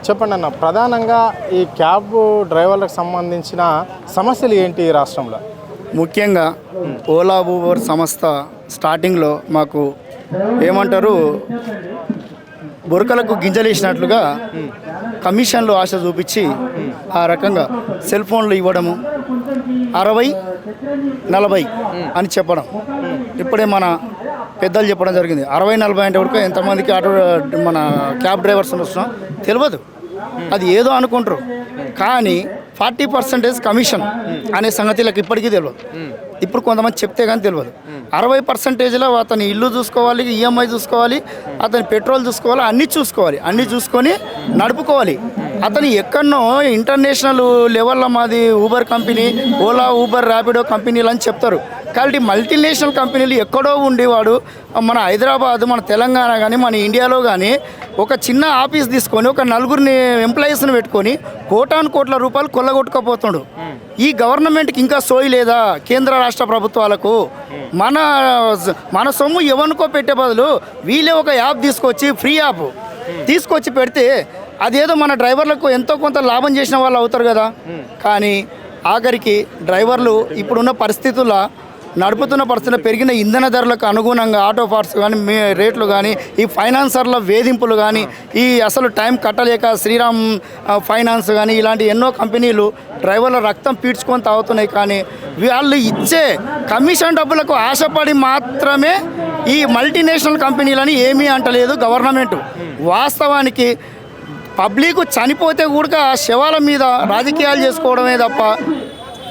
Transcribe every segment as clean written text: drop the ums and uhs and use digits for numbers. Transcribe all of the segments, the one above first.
చెప్పండి అన్న, ప్రధానంగా ఈ క్యాబ్ డ్రైవర్లకు సంబంధించిన సమస్యలు ఏంటి ఈ రాష్ట్రంలో? ముఖ్యంగా ఓలా ఊబర్ సంస్థ స్టార్టింగ్లో మాకు ఏమంటారు, బొరకలకు గింజలేసినట్లుగా కమిషన్లు ఆశ చూపించి ఆ రకంగా సెల్ ఫోన్లు ఇవ్వడము 60-40 అని చెప్పడం. ఇప్పుడే మన పెద్దలు చెప్పడం జరిగింది. 60-40 అంటే వరకు ఎంతమందికి ఆటో మన క్యాబ్ డ్రైవర్స్ వస్తున్నాం తెలియదు, అది ఏదో అనుకుంటారు. కానీ 40% కమిషన్ అనే సంగతిలకు ఇప్పటికీ తెలియదు. ఇప్పుడు కొంతమంది చెప్తే కానీ తెలియదు. 60%లో అతని ఇల్లు చూసుకోవాలి, ఈఎంఐ చూసుకోవాలి, అతని పెట్రోల్ చూసుకోవాలి, అన్నీ చూసుకొని నడుపుకోవాలి. అతను ఎక్కడనో ఇంటర్నేషనల్ లెవెల్లో మాది Uber company, Ola Uber Rapido కంపెనీలు అని చెప్తారు. కాబట్టి మల్టీనేషనల్ కంపెనీలు ఎక్కడో ఉండేవాడు మన హైదరాబాద్, మన తెలంగాణ కానీ మన ఇండియాలో కానీ ఒక చిన్న ఆఫీస్ తీసుకొని ఒక 4 ఎంప్లాయీస్ని పెట్టుకొని కోట్ల రూపాయలు కొల్లగొట్టుకోపోతుండు. ఈ గవర్నమెంట్కి ఇంకా సోయి లేదా? కేంద్ర రాష్ట్ర ప్రభుత్వాలకు మన సొమ్ము ఎవరికో పెట్టే బదులు వీళ్ళే ఒక యాప్ తీసుకొచ్చి, ఫ్రీ యాప్ తీసుకొచ్చి పెడితే అదేదో మన డ్రైవర్లకు ఎంతో కొంత లాభం చేసిన వాళ్ళు అవుతారు కదా. కానీ ఆఖరికి డ్రైవర్లు ఇప్పుడున్న పరిస్థితుల్లో నడుపుతున్న పరిస్థితుల్లో పెరిగిన ఇంధన ధరలకు అనుగుణంగా ఆటో పార్ట్స్ కానీ రేట్లు కానీ, ఈ ఫైనాన్సర్ల వేధింపులు కానీ, ఈ అసలు టైం కట్టలేక శ్రీరామ్ ఫైనాన్స్ కానీ ఇలాంటి ఎన్నో కంపెనీలు డ్రైవర్ల రక్తం పీడ్చుకొని తాగుతున్నాయి. కానీ వాళ్ళు ఇచ్చే కమిషన్ డబ్బులకు ఆశపడి మాత్రమే ఈ మల్టీనేషనల్ కంపెనీలని ఏమీ అంటలేదు గవర్నమెంట్. వాస్తవానికి పబ్లిక్ చనిపోతే కూడా శవాల మీద రాజకీయాలు చేసుకోవడమే తప్ప.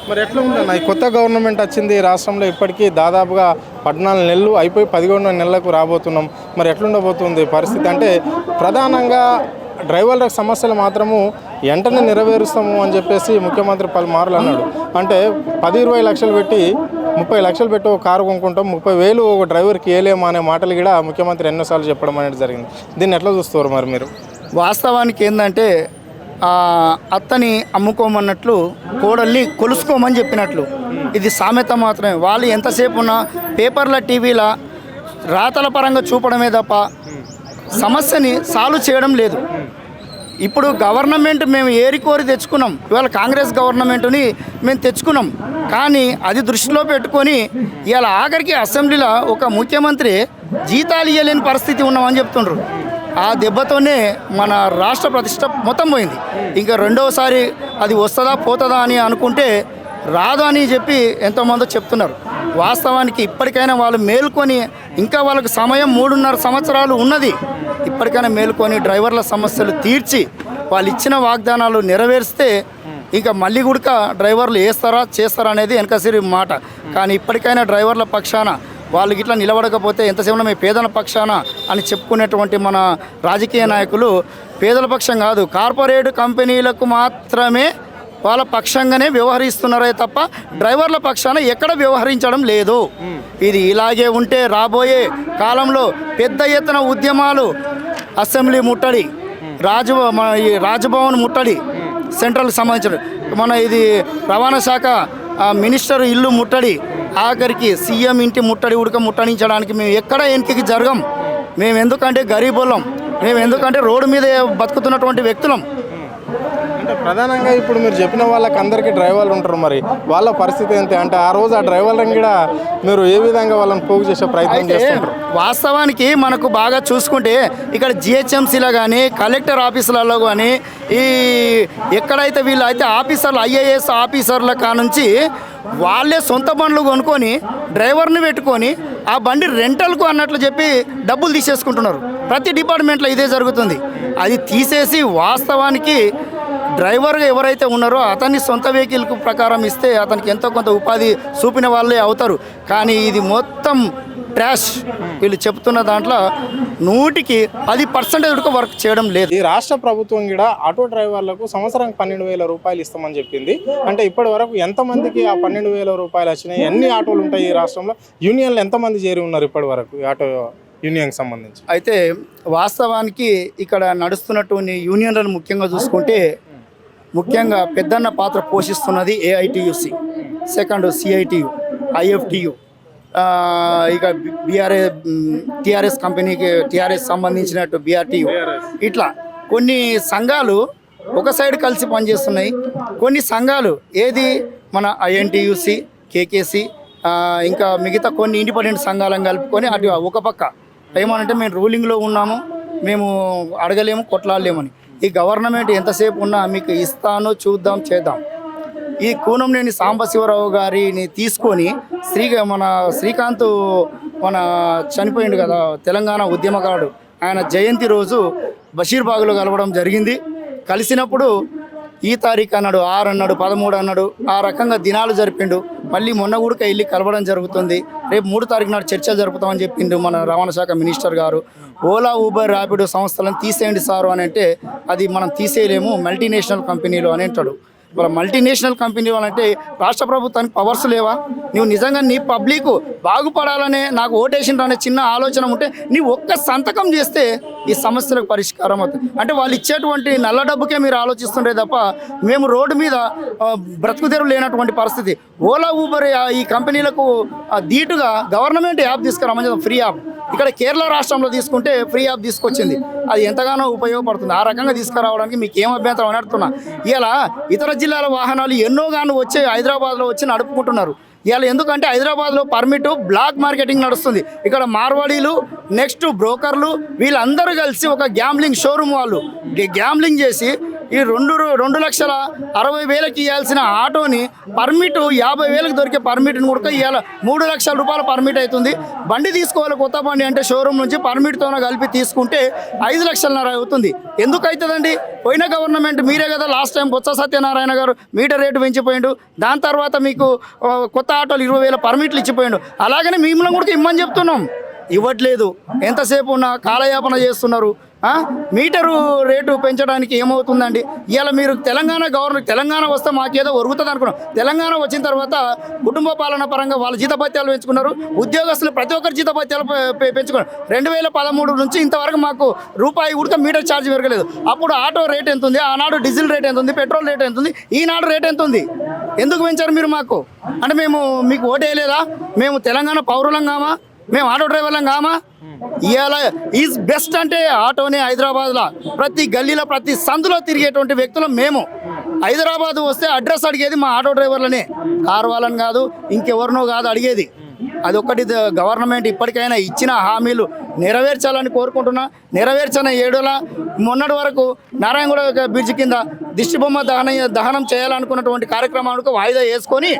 మరి ఎట్లా ఉందన్న, ఈ కొత్త గవర్నమెంట్ వచ్చింది రాష్ట్రంలో, ఇప్పటికీ దాదాపుగా 14 నెలలు అయిపోయి 11వ నెలలకు రాబోతున్నాం. మరి ఎట్లుండబోతుంది పరిస్థితి? అంటే ప్రధానంగా డ్రైవర్ల సమస్యలు మాత్రము వెంటనే నెరవేరుస్తాము అని చెప్పేసి ముఖ్యమంత్రి పలుమార్లు అన్నాడు. అంటే 10-20 లక్షలు పెట్టి 30 లక్షలు పెట్టి ఒక కారు కొనుక్కుంటాం, 30,000 ఒక డ్రైవర్కి వేయలేము అనే మాటలు కూడా ముఖ్యమంత్రి ఎన్నోసార్లు చెప్పడం అనేది జరిగింది. దీన్ని ఎట్లా చూస్తారు మరి మీరు? వాస్తవానికి ఏంటంటే అత్తని అమ్ముకోమన్నట్లు కోడల్ని కొలుసుకోమని చెప్పినట్లు ఇది సామెత మాత్రమే. వాళ్ళు ఎంతసేపు ఉన్నా పేపర్ల, టీవీల రాతల పరంగా చూపడమే తప్ప సమస్యని సాల్వ్ చేయడం లేదు. ఇప్పుడు గవర్నమెంట్ మేము ఏరికోరి తెచ్చుకున్నాం, ఇవాళ కాంగ్రెస్ గవర్నమెంట్ని మేము తెచ్చుకున్నాం. కానీ అది దృష్టిలో పెట్టుకొని ఇవాళ ఆఖరికి అసెంబ్లీలో ఒక ముఖ్యమంత్రి జీతాలు ఇవ్వలేని పరిస్థితి ఉన్నామని చెప్తుండ్రు. ఆ దెబ్బతోనే మన రాష్ట్ర ప్రతిష్ట మొత్తం పోయింది. ఇంకా రెండవసారి అది వస్తుందా పోతుందా అని అనుకుంటే రాదు అని చెప్పి ఎంతోమంది చెప్తున్నారు. వాస్తవానికి ఇప్పటికైనా వాళ్ళు మేల్కొని, ఇంకా వాళ్ళకి సమయం 3.5 సంవత్సరాలు ఉన్నది, ఇప్పటికైనా మేల్కొని డ్రైవర్ల సమస్యలు తీర్చి వాళ్ళు ఇచ్చిన వాగ్దానాలు నెరవేరిస్తే ఇంకా మళ్ళీ కూడా డ్రైవర్లు చేస్తారా అనేది వెనకసిరి మాట. కానీ ఇప్పటికైనా డ్రైవర్ల పక్షాన వాళ్ళకి ఇట్లా నిలబడకపోతే ఎంతసేపు మేము పేదల పక్షాన అని చెప్పుకునేటువంటి మన రాజకీయ నాయకులు పేదల పక్షం కాదు, కార్పొరేట్ కంపెనీలకు మాత్రమే వాళ్ళ పక్షంగానే వ్యవహరిస్తున్నారే తప్ప డ్రైవర్ల పక్షాన ఎక్కడ వ్యవహరించడం లేదు. ఇది ఇలాగే ఉంటే రాబోయే కాలంలో పెద్ద ఎత్తున ఉద్యమాలు, అసెంబ్లీ ముట్టడి, రాజ్భవన్ ముట్టడి, సెంట్రల్కి సంబంధించిన మన ఇది రవాణా శాఖ మినిస్టర్ ఇల్లు ముట్టడి, ఆఖరికి సీఎం ఇంటి ముట్టడి ముట్టడించడానికి మేము ఎక్కడ వెనక్కి జరగం. మేము ఎందుకంటే గరీబులం, మేము ఎందుకంటే రోడ్డు మీద బతుకుతున్నటువంటి వ్యక్తులం. అంటే ప్రధానంగా ఇప్పుడు మీరు చెప్పిన వాళ్ళకి అందరికీ డ్రైవర్లు ఉంటారు, మరి వాళ్ళ పరిస్థితి ఏంటి? అంటే ఆ రోజు ఆ డ్రైవర్లను కూడా మీరు ఏ విధంగా వాళ్ళని పోగు చేసే ప్రయత్నం చేస్తారు? వాస్తవానికి మనకు బాగా చూసుకుంటే ఇక్కడ జిహెచ్ఎంసీలో కానీ కలెక్టర్ ఆఫీసులలో కానీ ఈ ఎక్కడైతే వీళ్ళు అయితే ఆఫీసర్లు, ఐఏఎస్ ఆఫీసర్ల కానుంచి వాళ్ళే సొంత బండ్లు కొనుక్కొని డ్రైవర్ని పెట్టుకొని ఆ బండి రెంటల్కు అన్నట్లు చెప్పి డబ్బులు తీసేసుకుంటున్నారు. ప్రతి డిపార్ట్మెంట్లో ఇదే జరుగుతుంది. అది తీసేసి వాస్తవానికి డ్రైవర్గా ఎవరైతే ఉన్నారో అతన్ని సొంత వెహికల్ ప్రకారం ఇస్తే అతనికి ఎంతో కొంత ఉపాధి చూపిన వాళ్ళే అవుతారు. కానీ ఇది మొత్తం ట్రాష్. వీళ్ళు చెప్తున్న దాంట్లో 100% వర్క్ చేయడం లేదు. ఈ రాష్ట్ర ప్రభుత్వం కూడా ఆటో డ్రైవర్లకు సంవత్సరానికి 12,000 రూపాయలు ఇస్తామని చెప్పింది. అంటే ఇప్పటి వరకు ఎంతమందికి ఆ 12,000 రూపాయలు వచ్చినాయి? ఎన్ని ఆటోలు ఉంటాయి ఈ రాష్ట్రంలో? యూనియన్లు ఎంతమంది చేరి ఉన్నారు ఇప్పటి వరకు ఆటో యూనియన్కి సంబంధించి? అయితే వాస్తవానికి ఇక్కడ నడుస్తున్నటువంటి యూనియన్లను ముఖ్యంగా చూసుకుంటే ముఖ్యంగా పెద్దన్న పాత్ర పోషిస్తున్నది ఏఐటియుసి, సెకండ్ సిఐటియు, ఐఎఫ్టియు, ఇక టీఆర్ఎస్ కంపెనీకి టీఆర్ఎస్ సంబంధించినట్టు బీఆర్టీయు, ఇట్లా కొన్ని సంఘాలు ఒక సైడ్ కలిసి పనిచేస్తున్నాయి, కొన్ని సంఘాలు ఏది మన ఐఎన్టీయూసి, కేకేసి, ఇంకా మిగతా కొన్ని ఇండిపెండెంట్ సంఘాలను కలుపుకొని అటు ఒక పక్క ఏమనంటే మేము రూలింగ్లో ఉన్నాము, మేము అడగలేము, కొట్లాడలేమని. ఈ గవర్నమెంట్ ఎంతసేపు ఉన్నా మీకు ఇస్తాను, చూద్దాం, చేద్దాం. ఈ కూనంనేని సాంబశివరావు గారిని తీసుకొని మన శ్రీకాంత్ మన చనిపోయిండు కదా తెలంగాణ ఉద్యమకారుడు, ఆయన జయంతి రోజు బషీర్బాగ్లో కలవడం జరిగింది. కలిసినప్పుడు ఈ తారీఖు అన్నాడు, 6 అన్నాడు, 13 అన్నాడు, ఆ రకంగా దినాలు జరిపిండు. మళ్ళీ మొన్న కూడా వెళ్ళి కలవడం జరుగుతుంది. రేపు 3 తారీఖు నాడు చర్చలు జరుపుతామని చెప్పిండు మన రవాణా శాఖ మినిస్టర్ గారు. ఓలా, ఊబర్, ర్యాపిడో సంస్థలను తీసేయండి సారు అని అంటే అది మనం తీసేయలేము, మల్టీనేషనల్ కంపెనీలు అని అంటాడు. మరి మల్టీనేషనల్ కంపెనీ అంటే రాష్ట్ర ప్రభుత్వానికి పవర్స్ లేవా? నువ్వు నిజంగా నీ పబ్లిక్ బాగుపడాలనే నాకు ఓటేషన్ అనే చిన్న ఆలోచన ఉంటే నీవు ఒక్క సంతకం చేస్తే ఈ సమస్యలకు పరిష్కారం అవుతుంది. అంటే వాళ్ళు ఇచ్చేటువంటి నల్ల డబ్బుకే మీరు ఆలోచిస్తుంటే తప్ప మేము రోడ్డు మీద బ్రతుకుదెరువు లేనటువంటి పరిస్థితి. ఓలా, ఊబర్ ఈ కంపెనీలకు ధీటుగా గవర్నమెంట్ యాప్ తీసుకురామని, ఫ్రీ యాప్. ఇక్కడ కేరళ రాష్ట్రంలో తీసుకుంటే ఫ్రీ యాప్ తీసుకొచ్చింది, అది ఎంతగానో ఉపయోగపడుతుంది. ఆ రకంగా తీసుకురావడానికి మీకు ఏం అభ్యంతరం అని అడుగుతున్నా. ఇలా ఇతర జిల్లాల వాహనాలు ఎన్నోగాను వచ్చి హైదరాబాద్లో వచ్చి నడుపుకుంటున్నారు. ఇవాళ ఎందుకంటే హైదరాబాద్లో పర్మిట్ బ్లాక్ మార్కెటింగ్ నడుస్తుంది. ఇక్కడ మార్వాడీలు, నెక్స్ట్ బ్రోకర్లు, వీళ్ళందరూ కలిసి ఒక గ్యాంబ్లింగ్ షోరూమ్ వాళ్ళు గ్యాంబ్లింగ్ చేసి ఈ 2,60,000 ఇవ్వాల్సిన ఆటోని పర్మిట్ 50,000 దొరికే పర్మిట్ని కూడా ఇవాళ 3 లక్షల రూపాయల పర్మిట్ అవుతుంది. బండి తీసుకోవాలి కొత్త బండి అంటే షోరూమ్ నుంచి పర్మిట్తోనే కలిపి తీసుకుంటే 5,00,000 అవుతుంది. ఎందుకు అవుతుందండి? పోయిన గవర్నమెంట్ మీరే కదా లాస్ట్ టైం బొత్స సత్యనారాయణ గారు మీటర్ రేటు పెంచిపోయిండు. దాని తర్వాత మీకు కొత్త ఆటోలు 20,000 పర్మిట్లు ఇచ్చిపోయిండు. అలాగనే మిమ్మల్ని కూడా ఇమ్మని చెప్తున్నాం, ఇవ్వట్లేదు. ఎంతసేపు ఉన్న కాలయాపన చేస్తున్నారు. మీటరు రేటు పెంచడానికి ఏమవుతుందండి? ఇవాళ మీరు తెలంగాణ వస్తే మాకేదో ఒరుగుతుంది అనుకున్నాం. తెలంగాణ వచ్చిన తర్వాత కుటుంబ పాలన పరంగా వాళ్ళ జీతభత్యాలు పెంచుకున్నారు, ఉద్యోగస్తులు ప్రతి ఒక్కరు జీతభత్యాలు పెంచుకున్నారు. 2013 నుంచి ఇంతవరకు మాకు రూపాయి ఉడత మీటర్ ఛార్జ్ పెరగలేదు. అప్పుడు ఆటో రేట్ ఎంత ఉంది, ఆనాడు డీజిల్ రేట్ ఎంత ఉంది, పెట్రోల్ రేట్ ఎంత ఉంది, ఈనాడు రేట్ ఎంత ఉంది? ఎందుకు పెంచారు మీరు మాకు? అంటే మేము మీకు ఓటేయలేదా? మేము తెలంగాణ పౌరులం కామా? మేము ఆటో డ్రైవర్లం కామా? ఇవాళ ఈజ్ బెస్ట్ అంటే ఆటోనే. హైదరాబాద్లో ప్రతి గల్లీలో ప్రతి సందులో తిరిగేటువంటి వ్యక్తులు మేము. హైదరాబాద్ వస్తే అడ్రస్ అడిగేది మా ఆటో డ్రైవర్లనే, కారు వాళ్ళని కాదు, ఇంకెవరినో కాదు అడిగేది. అది ఒక్కటి గవర్నమెంట్ ఇప్పటికైనా ఇచ్చిన హామీలు నెరవేర్చాలని కోరుకుంటున్నా. నెరవేర్చిన 7ల మొన్నటి వరకు నారాయణగూడ బ్రిడ్జ్ కింద దిష్టిబొమ్మ దహనం చేయాలనుకున్నటువంటి కార్యక్రమానికి వాయిదా వేసుకొని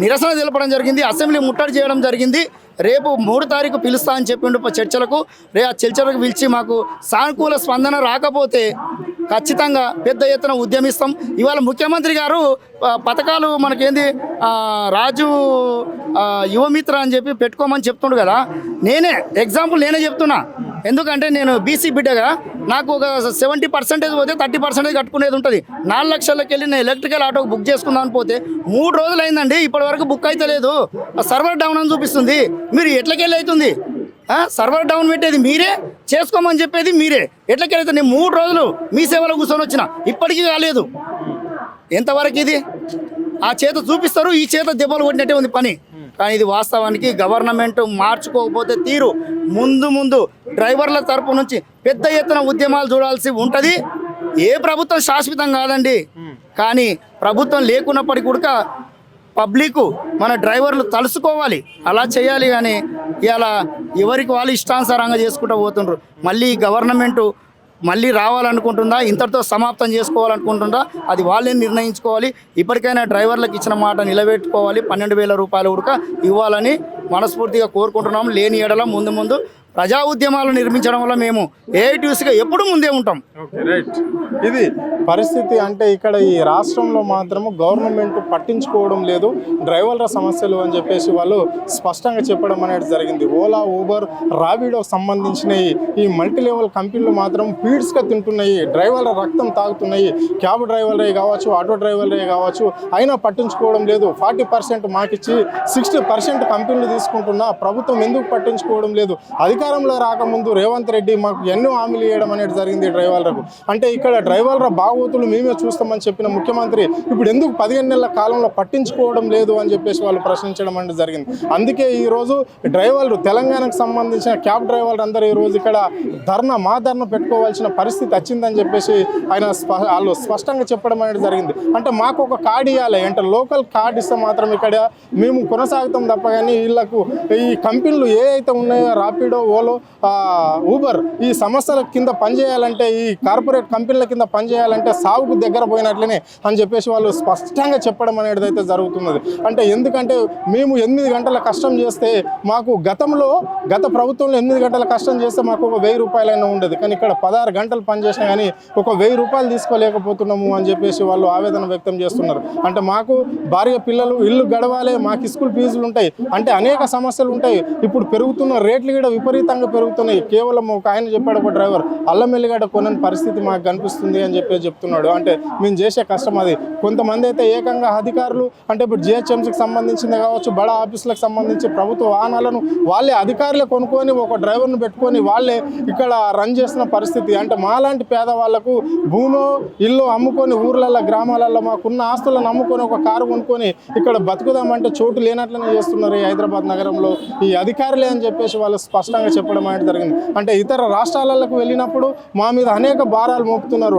నిరసన తెలపడం జరిగింది. అసెంబ్లీ ముట్టడి చేయడం జరిగింది. రేపు 3 తారీఖు పిలుస్తా అని చెప్పిండు చర్చలకు. ఆ చర్చలకు పిలిచి మాకు సానుకూల స్పందన రాకపోతే ఖచ్చితంగా పెద్ద ఎత్తున ఉద్యమిస్తాం. ఇవాళ ముఖ్యమంత్రి గారు పథకాలు మనకేంది రాజు యువమిత్ర అని చెప్పి పెట్టుకోమని చెప్తుండు కదా. నేనే చెప్తున్నా. ఎందుకంటే నేను బీసీ బిడ్డగా నాకు ఒక 70% పోతే 30% కట్టుకునేది ఉంటుంది. 4 లక్షలకి వెళ్ళి నేను ఎలక్ట్రికల్ ఆటో బుక్ చేసుకుందామని పోతే 3 రోజులు అయిందండి, ఇప్పటి వరకు బుక్ అయితే లేదు. సర్వర్ డౌన్ అని చూపిస్తుంది. మీరు ఎట్లకెళ్ళి అవుతుంది? సర్వర్ డౌన్ పెట్టేది మీరే, చేసుకోమని చెప్పేది మీరే. ఎట్లకెళ్ళి అవుతుంది? నేను 3 రోజులు మీ సేవలో కూర్చొని వచ్చిన, ఇప్పటికీ కాలేదు. ఎంతవరకు ఇది? ఆ చేత చూపిస్తారు, ఈ చేత దెబ్బలు కొట్టినట్టే ఉంది పని. కానీ ఇది వాస్తవానికి గవర్నమెంట్ మార్చుకోకపోతే తీరు ముందు డ్రైవర్ల తరపు నుంచి పెద్ద ఎత్తున ఉద్యమాలు చూడాల్సి ఉంటుంది. ఏ ప్రభుత్వం శాశ్వతం కాదండి, కానీ ప్రభుత్వం లేకున్నప్పటికీ కూడా పబ్లిక్ మన డ్రైవర్లు తలుసుకోవాలి, అలా చేయాలి. కానీ ఇలా ఎవరికి వాళ్ళు ఇష్టానుసారంగా చేసుకుంటూ పోతుండ్రు. మళ్ళీ గవర్నమెంటు మళ్ళీ రావాలనుకుంటుందా, ఇంతటితో సమాప్తం చేసుకోవాలనుకుంటుందా, అది వాళ్ళే నిర్ణయించుకోవాలి. ఇప్పటికైనా డ్రైవర్లకు ఇచ్చిన మాట నిలబెట్టుకోవాలి. 12,000 రూపాయలు ఉడక ఇవ్వాలని మనస్ఫూర్తిగా కోరుకుంటున్నాం. లేని ఎడల ముందు ప్రజా ఉద్యమాలు నిర్మించడం వల్ల మేము ఏఐటీయూసీగా ఎప్పుడు ముందే ఉంటాం. Okay, right. ఇది పరిస్థితి. అంటే ఇక్కడ ఈ రాష్ట్రంలో మాత్రము గవర్నమెంట్ పట్టించుకోవడం లేదు డ్రైవర్ల సమస్యలు అని చెప్పేసి వాళ్ళు స్పష్టంగా చెప్పడం అనేది జరిగింది. ఓలా, ఊబర్, ర్యాపిడోకి సంబంధించిన ఈ మల్టీ లెవెల్ కంపెనీలు మాత్రం ఫీడ్స్గా తింటున్నాయి, డ్రైవర్ల రక్తం తాగుతున్నాయి. క్యాబ్ డ్రైవర్లే కావచ్చు, ఆటో డ్రైవర్లే కావచ్చు, అయినా పట్టించుకోవడం లేదు. 40% మాకిచ్చి 60% కంపెనీలు తీసుకుంటున్నా ప్రభుత్వం ఎందుకు పట్టించుకోవడం లేదు? అధికారులు అధికారంలో రాకముందు రేవంత్ రెడ్డి మాకు ఎన్నో హామీలు ఇవ్వడం అనేది జరిగింది డ్రైవర్లకు. అంటే ఇక్కడ డ్రైవర్ల బాగోతులు మేమే చూస్తామని చెప్పిన ముఖ్యమంత్రి ఇప్పుడు ఎందుకు 15 నెలల కాలంలో పట్టించుకోవడం లేదు అని చెప్పేసి వాళ్ళు ప్రశ్నించడం అనేది జరిగింది. అందుకే ఈరోజు డ్రైవర్లు తెలంగాణకు సంబంధించిన క్యాబ్ డ్రైవర్లు అందరూ ఈరోజు ఇక్కడ మా ధర్నా పెట్టుకోవాల్సిన పరిస్థితి వచ్చిందని చెప్పేసి ఆయన వాళ్ళు స్పష్టంగా చెప్పడం అనేది జరిగింది. అంటే మాకు ఒక కార్డు ఇవ్వాలి, అంటే లోకల్ కార్డు ఇస్తే మాత్రం ఇక్కడ మేము కొనసాగుతాం తప్ప కానీ వీళ్ళకు ఈ కంపెనీలు ఏ అయితే ఉన్నాయో ర్యాపిడో, ఓలో, ఊబర్ ఈ సంస్థల కింద పనిచేయాలంటే, ఈ కార్పొరేట్ కంపెనీల కింద పనిచేయాలంటే సాగుకు దగ్గర పోయినట్లనే అని చెప్పేసి వాళ్ళు స్పష్టంగా చెప్పడం అనేది అయితే జరుగుతున్నది. అంటే ఎందుకంటే మేము 8 గంటల కష్టం చేస్తే మాకు గత ప్రభుత్వంలో 8 గంటల కష్టం చేస్తే మాకు ఒక 1000 రూపాయలైనా ఉండేది, కానీ ఇక్కడ 16 గంటలు పనిచేసినా కానీ ఒక 1000 రూపాయలు తీసుకోలేకపోతున్నాము అని చెప్పేసి వాళ్ళు ఆవేదన వ్యక్తం చేస్తున్నారు. అంటే మాకు భార్య పిల్లలు, ఇల్లు గడవాలి, మాకు స్కూల్ ఫీజులు ఉంటాయి, అంటే అనేక సమస్యలు ఉంటాయి. ఇప్పుడు పెరుగుతున్న రేట్లు కూడా విపరీతంగా పెరుగుతున్నాయి. కేవలం ఒక ఆయన చెప్పాడు, ఒక డ్రైవర్ అల్లం ఎల్లిగడ్డ కొనని పరిస్థితి మాకు కనిపిస్తుంది అని చెప్పేసి చెప్తున్నాడు. అంటే మేము చేసే కష్టం అది. కొంతమంది అయితే ఏకంగా అధికారులు, అంటే ఇప్పుడు జిహెచ్ఎంసీకి సంబంధించింది కావచ్చు, బడా ఆఫీసులకు సంబంధించి ప్రభుత్వ వాహనాలను వాళ్ళే అధికారులే కొనుక్కొని ఒక డ్రైవర్ను పెట్టుకొని వాళ్ళే ఇక్కడ రన్ చేస్తున్న పరిస్థితి. అంటే మాలాంటి పేదవాళ్లకు భూమో ఇల్లు అమ్ముకొని ఊర్లలో గ్రామాలలో మాకున్న ఆస్తులను అమ్ముకొని ఒక కారు కొనుక్కొని ఇక్కడ బతుకుదామంటే చోటు లేనట్లనే చేస్తున్నారు ఈ హైదరాబాద్ నగరంలో ఈ అధికారులే అని చెప్పేసి వాళ్ళు స్పష్టంగా చెప్పడం అనేది జరిగింది. అంటే ఇతర రాష్ట్రాలకు వెళ్ళినప్పుడు మా మీద అనేక భారాలు మోపుతున్నారు,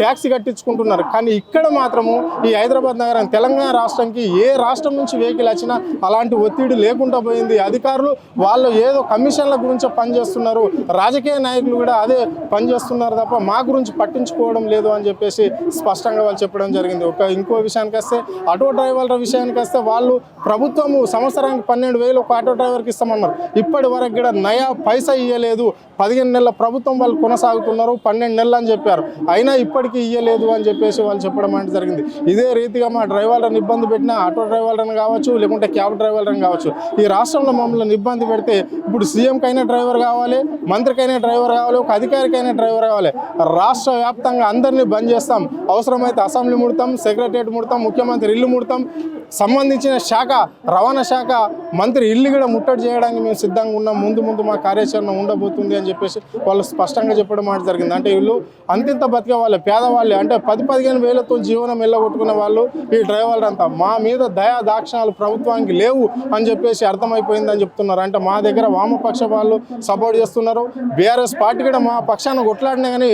ట్యాక్సీ కట్టించుకుంటున్నారు. కానీ ఇక్కడ మాత్రము ఈ హైదరాబాద్ నగరం తెలంగాణ రాష్ట్రానికి ఏ రాష్ట్రం నుంచి వెహికల్ వచ్చినా అలాంటి ఒత్తిడి లేకుండా పోయింది. అధికారులు వాళ్ళు ఏదో కమిషన్ల గురించి పనిచేస్తున్నారు, రాజకీయ నాయకులు కూడా అదే పనిచేస్తున్నారు తప్ప మా గురించి పట్టించుకోవడం లేదు అని చెప్పేసి స్పష్టంగా వాళ్ళు చెప్పడం జరిగింది. ఇంకో విషయానికి వస్తే ఆటో డ్రైవర్ల విషయానికి వస్తే వాళ్ళు ప్రభుత్వము సంవత్సరానికి 12,000 ఒక ఆటో డ్రైవర్కి ఇస్తామన్నారు. ఇప్పటి వరకు కూడా నయా పైసా ఇవ్వలేదు. 15 నెలల ప్రభుత్వం వాళ్ళు కొనసాగుతున్నారు, 12 నెలలు అని చెప్పారు, అయినా ఇప్పటికీ ఇవ్వలేదు అని చెప్పేసి వాళ్ళు చెప్పడం అనేది జరిగింది. ఇదే రీతిగా మా డ్రైవర్లను ఇబ్బంది పెట్టిన ఆటో డ్రైవర్లను కావచ్చు, లేకుంటే క్యాబ్ డ్రైవర్లను కావచ్చు, ఈ రాష్ట్రంలో మమ్మల్ని ఇబ్బంది పెడితే ఇప్పుడు సీఎంకైనా డ్రైవర్ కావాలి, మంత్రికైనా డ్రైవర్ కావాలి, ఒక అధికారికైనా డ్రైవర్ కావాలి. రాష్ట్ర వ్యాప్తంగా అందరినీ బంద్ చేస్తాం. అవసరమైతే అసెంబ్లీ ముడతాం, సెక్రటరియట్ ముడతాం, ముఖ్యమంత్రి ఇల్లు ముడతాం, సంబంధించిన శాఖ రవాణా శాఖ మంత్రి ఇల్లు కూడా ముట్టడి చేయడానికి మేము సిద్ధంగా ఉన్నాం. ముందు మా కార్యాచరణ ఉండబోతుంది అని చెప్పేసి వాళ్ళు స్పష్టంగా చెప్పడం మాట జరిగింది. అంటే వీళ్ళు అంతింత బతికే వాళ్ళే, పేదవాళ్ళే, అంటే 10-15 వేలతో జీవనం వెళ్ళగొట్టుకునే వాళ్ళు ఈ డ్రైవర్లు అంతా. మా మీద దయా దాక్షిణాలు ప్రభుత్వానికి లేవు అని చెప్పేసి అర్థమైపోయిందని చెప్తున్నారు. అంటే మా దగ్గర వామపక్ష వాళ్ళు సపోర్ట్ చేస్తున్నారు, బీఆర్ఎస్ పార్టీ కూడా మా పక్షాన కొట్లాడినా కానీ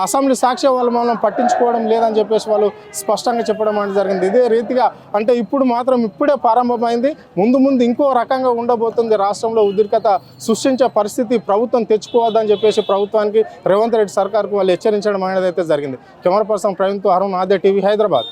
అసెంబ్లీ సాక్షి వాళ్ళు మమ్మల్ని పట్టించుకోవడం లేదని చెప్పేసి వాళ్ళు స్పష్టంగా చెప్పడం అనేది జరిగింది. ఇదే రీతిగా అంటే ఇప్పుడే ప్రారంభమైంది, ముందు ఇంకో రకంగా ఉండబోతుంది. రాష్ట్రంలో ఉద్రిక్తత సృష్టించే పరిస్థితి ప్రభుత్వం తెచ్చుకోవద్దని చెప్పేసి ప్రభుత్వానికి రేవంత్ రెడ్డి సర్కార్కు వాళ్ళు హెచ్చరించడం అనేది అయితే జరిగింది. కెమెరా పర్సన్ ప్రవీణ్తో అరుణ్, ఆద్య టీవీ, హైదరాబాద్.